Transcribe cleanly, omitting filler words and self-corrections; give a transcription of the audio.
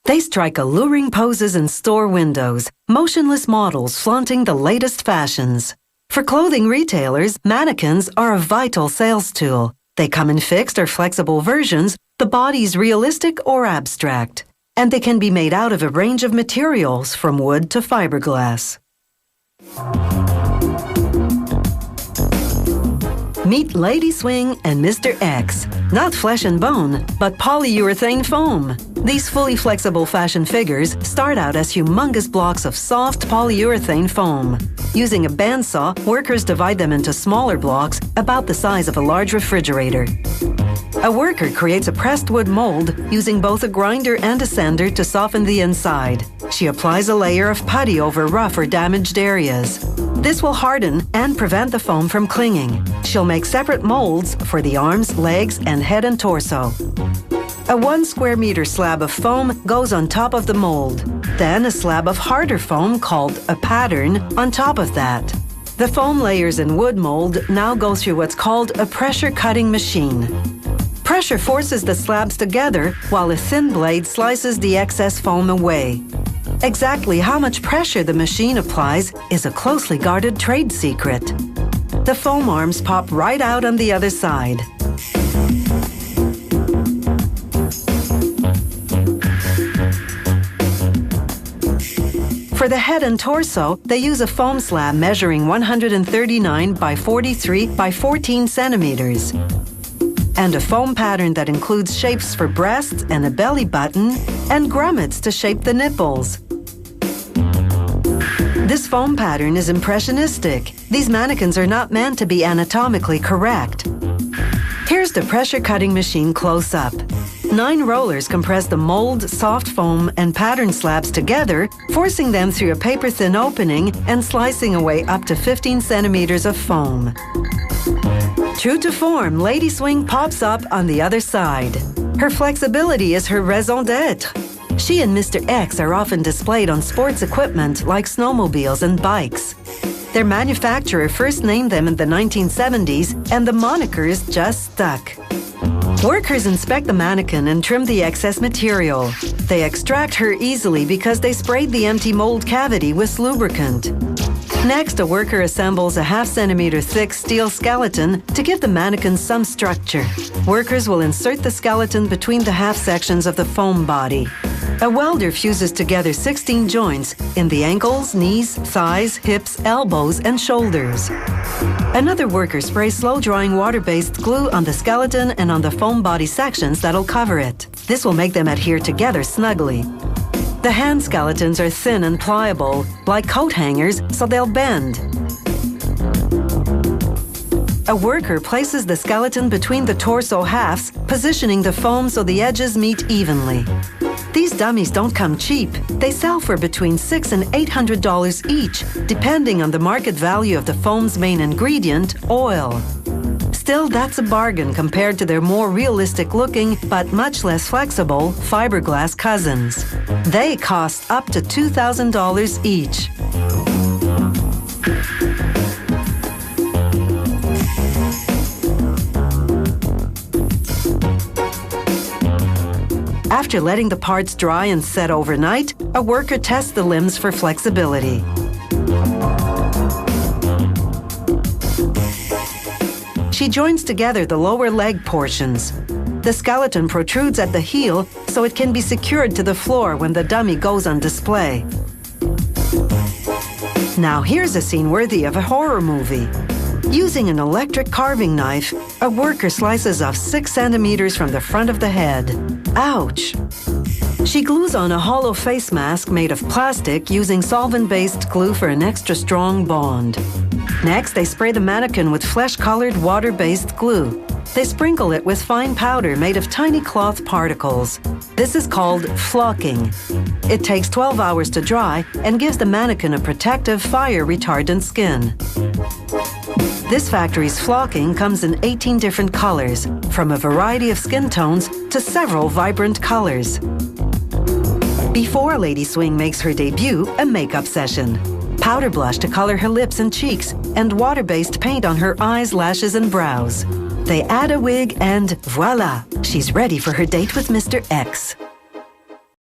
They strike alluring poses in store windows, motionless models flaunting the latest fashions. For clothing retailers, mannequins are a vital sales tool. They come in fixed or flexible versions, the body's realistic or abstract. And they can be made out of a range of materials from wood to fiberglass. Meet Lady Swing and Mr. X. Not flesh and bone, but polyurethane foam. These fully flexible fashion figures start out as humongous blocks of soft polyurethane foam. Using a bandsaw, workers divide them into smaller blocks about the size of a large refrigerator. A worker creates a pressed wood mold using both a grinder and a sander to soften the inside. She applies a layer of putty over rough or damaged areas. This will harden and prevent the foam from clinging. She'll make separate molds for the arms, legs, and head and torso. A 1 square meter slab of foam goes on top of the mold. Then a slab of harder foam called a pattern on top of that. The foam layers in wood mold now go through what's called a pressure cutting machine. Pressure forces the slabs together while a thin blade slices the excess foam away. Exactly how much pressure the machine applies is a closely guarded trade secret. The foam arms pop right out on the other side. For the head and torso, they use a foam slab measuring 139 by 43 by 14 centimeters. And a foam pattern that includes shapes for breasts and a belly button, and grommets to shape the nipples. This foam pattern is impressionistic. These mannequins are not meant to be anatomically correct. Here's the pressure cutting machine close up. 9 rollers compress the mold, soft foam, and pattern slabs together, forcing them through a paper-thin opening and slicing away up to 15 centimeters of foam. True to form, Lady Swing pops up on the other side. Her flexibility is her raison d'être. She and Mr. X are often displayed on sports equipment like snowmobiles and bikes. Their manufacturer first named them in the 1970s, and the monikers just stuck. Workers inspect the mannequin and trim the excess material. They extract her easily because they sprayed the empty mold cavity with lubricant. Next, a worker assembles a half-centimeter thick steel skeleton to give the mannequin some structure. Workers will insert the skeleton between the half sections of the foam body. A welder fuses together 16 joints in the ankles, knees, thighs, hips, elbows, and shoulders. Another worker sprays slow-drying water-based glue on the skeleton and on the foam body sections that'll cover it. This will make them adhere together snugly. The hand skeletons are thin and pliable, like coat hangers, so they'll bend. A worker places the skeleton between the torso halves, positioning the foam so the edges meet evenly. These dummies don't come cheap. They sell for between $600 and $800 each, depending on the market value of the foam's main ingredient, oil. Still, that's a bargain compared to their more realistic-looking, but much less flexible, fiberglass cousins. They cost up to $2,000 each. After letting the parts dry and set overnight, a worker tests the limbs for flexibility. She joins together the lower leg portions. The skeleton protrudes at the heel so it can be secured to the floor when the dummy goes on display. Now here's a scene worthy of a horror movie. Using an electric carving knife, a worker slices off 6 centimeters from the front of the head. Ouch! She glues on a hollow face mask made of plastic using solvent-based glue for an extra strong bond. Next, they spray the mannequin with flesh-colored water-based glue. They sprinkle it with fine powder made of tiny cloth particles. This is called flocking. It takes 12 hours to dry and gives the mannequin a protective, fire-retardant skin. This factory's flocking comes in 18 different colors, from a variety of skin tones to several vibrant colors. Before Lady Swing makes her debut, a makeup session. Powder blush to color her lips and cheeks, and water-based paint on her eyes, lashes, and brows. They add a wig and voila! She's ready for her date with Mr. X.